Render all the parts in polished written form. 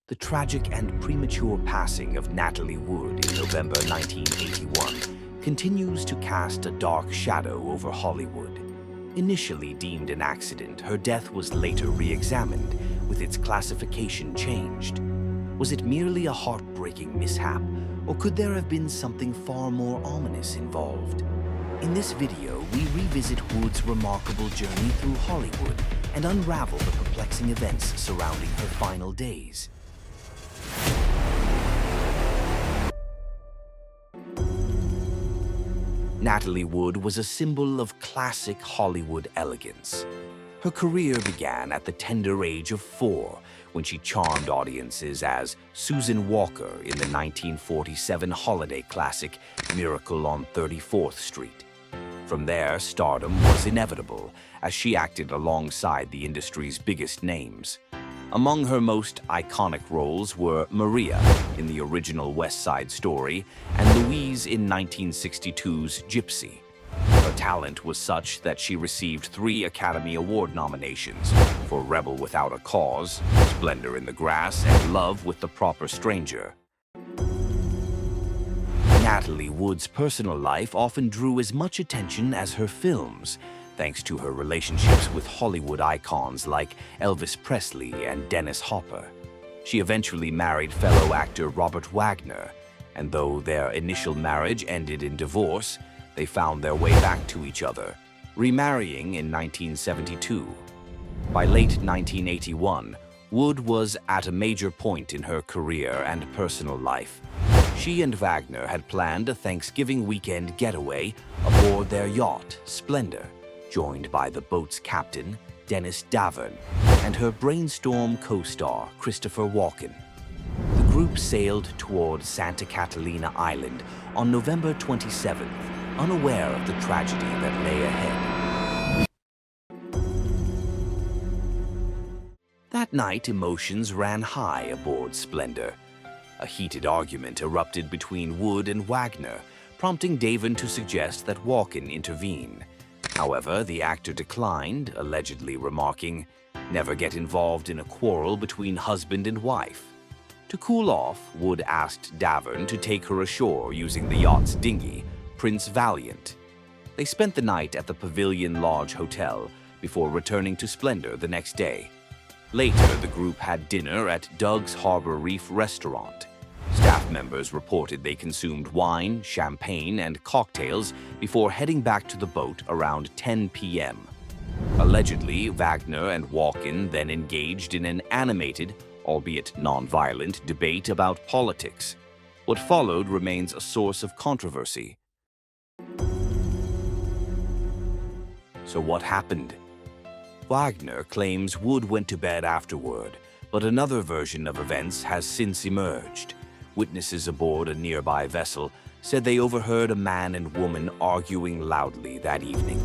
The tragic and premature passing of Natalie Wood in November 1981 continues to cast a dark shadow over Hollywood. Initially deemed an accident, her death was later re-examined, with its classification changed. Was it merely a heartbreaking mishap, or could there have been something far more ominous involved? In this video, we revisit Wood's remarkable journey through Hollywood and unravel the perplexing events surrounding her final days. Natalie Wood was a symbol of classic Hollywood elegance. Her career began at the tender age of 4, when she charmed audiences as Susan Walker in the 1947 holiday classic Miracle on 34th Street. From there, stardom was inevitable, as she acted alongside the industry's biggest names. Among her most iconic roles were Maria in the original West Side Story and Louise in 1962's Gypsy. Her talent was such that she received 3 Academy Award nominations for Rebel Without a Cause, Splendor in the Grass, and Love with the Proper Stranger. Natalie Wood's personal life often drew as much attention as her films, thanks to her relationships with Hollywood icons like Elvis Presley and Dennis Hopper. She eventually married fellow actor Robert Wagner, and though their initial marriage ended in divorce, they found their way back to each other, remarrying in 1972. By late 1981, Wood was at a major point in her career and personal life. She and Wagner had planned a Thanksgiving weekend getaway aboard their yacht, Splendor, joined by the boat's captain, Dennis Davern, and her Brainstorm co-star, Christopher Walken. The group sailed toward Santa Catalina Island on November 27th, unaware of the tragedy that lay ahead. That night, emotions ran high aboard Splendor. A heated argument erupted between Wood and Wagner, prompting Davern to suggest that Walken intervene. However, the actor declined, allegedly remarking, "Never get involved in a quarrel between husband and wife." To cool off, Wood asked Davern to take her ashore using the yacht's dinghy, Prince Valiant. They spent the night at the Pavilion Lodge Hotel before returning to Splendor the next day. Later, the group had dinner at Doug's Harbor Reef restaurant. Staff members reported they consumed wine, champagne, and cocktails before heading back to the boat around 10 p.m. Allegedly, Wagner and Walken then engaged in an animated, albeit non-violent, debate about politics. What followed remains a source of controversy. So what happened? Wagner claims Wood went to bed afterward, but another version of events has since emerged. Witnesses aboard a nearby vessel said they overheard a man and woman arguing loudly that evening.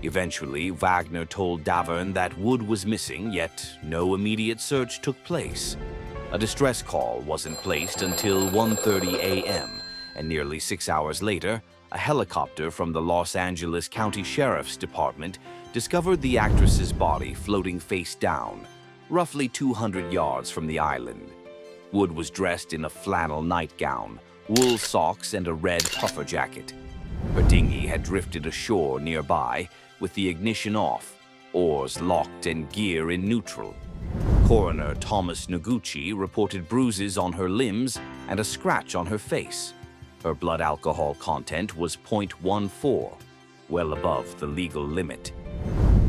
Eventually, Wagner told Davern that Wood was missing, yet no immediate search took place. A distress call wasn't placed until 1:30 a.m., and nearly 6 hours later, a helicopter from the Los Angeles County Sheriff's Department discovered the actress's body floating face down, roughly 200 yards from the island. Wood was dressed in a flannel nightgown, wool socks, and a red puffer jacket. Her dinghy had drifted ashore nearby, with the ignition off, oars locked and gear in neutral. Coroner Thomas Noguchi reported bruises on her limbs and a scratch on her face. Her blood alcohol content was 0.14, well above the legal limit.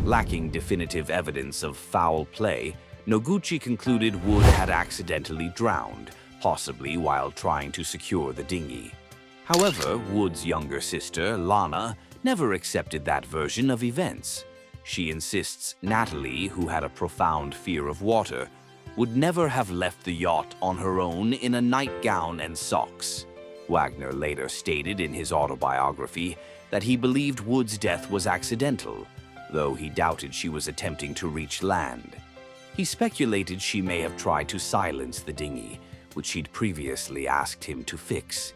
Lacking definitive evidence of foul play, Noguchi concluded Wood had accidentally drowned, possibly while trying to secure the dinghy. However, Wood's younger sister, Lana, never accepted that version of events. She insists Natalie, who had a profound fear of water, would never have left the yacht on her own in a nightgown and socks. Wagner later stated in his autobiography that he believed Wood's death was accidental, though he doubted she was attempting to reach land. He speculated she may have tried to silence the dinghy, which she'd previously asked him to fix.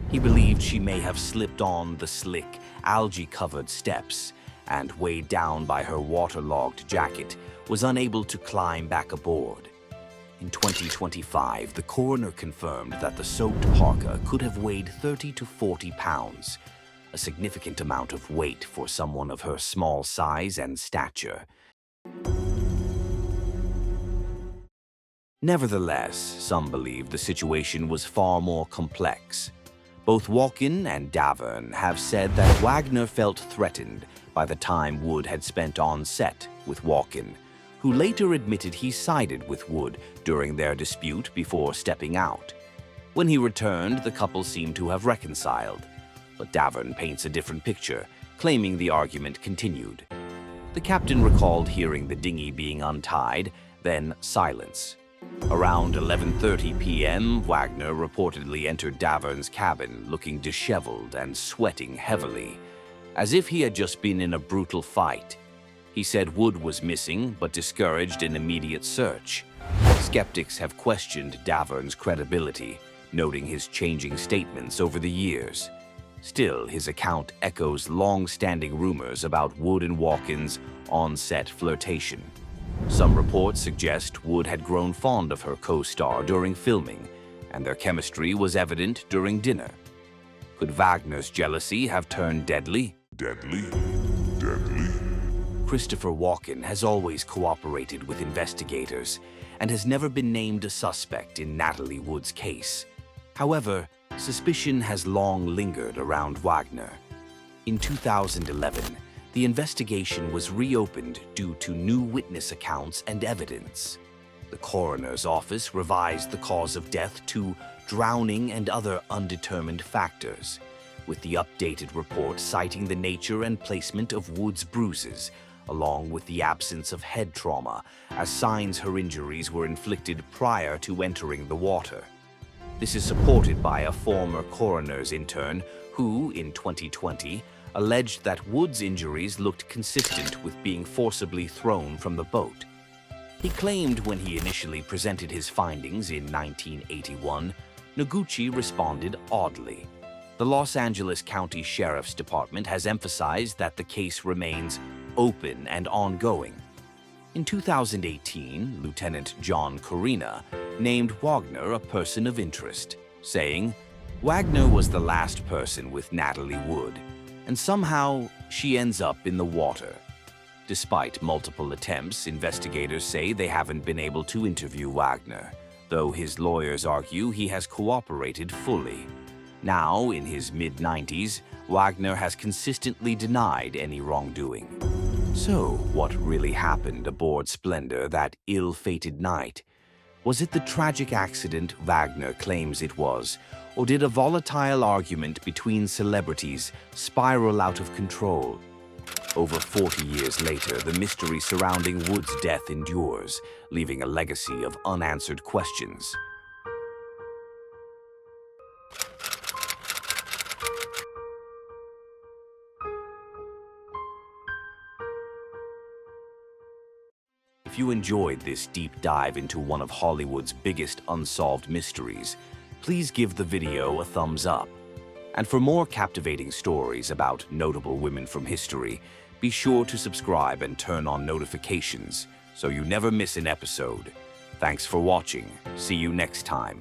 He believed she may have slipped on the slick, algae-covered steps and, weighed down by her waterlogged jacket, was unable to climb back aboard. In 2025, the coroner confirmed that the soaked parka could have weighed 30 to 40 pounds, a significant amount of weight for someone of her small size and stature. Nevertheless, some believe the situation was far more complex. Both Walken and Davern have said that Wagner felt threatened by the time Wood had spent on set with Walken, who later admitted he sided with Wood during their dispute before stepping out. When he returned, the couple seemed to have reconciled, but Davern paints a different picture, claiming the argument continued. The captain recalled hearing the dinghy being untied, then silence. Around 11:30 p.m., Wagner reportedly entered Davern's cabin looking disheveled and sweating heavily, as if he had just been in a brutal fight. He said Wood was missing, but discouraged an immediate search. Skeptics have questioned Davern's credibility, noting his changing statements over the years. Still, his account echoes long-standing rumors about Wood and Walken's on-set flirtation. Some reports suggest Wood had grown fond of her co-star during filming, and their chemistry was evident during dinner. Could Wagner's jealousy have turned deadly? Deadly. Christopher Walken has always cooperated with investigators and has never been named a suspect in Natalie Wood's case. However, suspicion has long lingered around Wagner. In 2011, the investigation was reopened due to new witness accounts and evidence. The coroner's office revised the cause of death to drowning and other undetermined factors, with the updated report citing the nature and placement of Wood's bruises, along with the absence of head trauma, as signs her injuries were inflicted prior to entering the water. This is supported by a former coroner's intern who, in 2020, alleged that Wood's injuries looked consistent with being forcibly thrown from the boat. He claimed when he initially presented his findings in 1981, Noguchi responded oddly. The Los Angeles County Sheriff's Department has emphasized that the case remains open and ongoing. In 2018, Lieutenant John Corina named Wagner a person of interest, saying, "Wagner was the last person with Natalie Wood, and somehow she ends up in the water." Despite multiple attempts, investigators say they haven't been able to interview Wagner, though his lawyers argue he has cooperated fully. Now, in his mid-90s, Wagner has consistently denied any wrongdoing. So, what really happened aboard Splendor that ill-fated night? Was it the tragic accident Wagner claims it was, or did a volatile argument between celebrities spiral out of control? Over 40 years later, the mystery surrounding Wood's death endures, leaving a legacy of unanswered questions. If you enjoyed this deep dive into one of Hollywood's biggest unsolved mysteries, please give the video a thumbs up. And for more captivating stories about notable women from history, be sure to subscribe and turn on notifications so you never miss an episode. Thanks for watching. See you next time.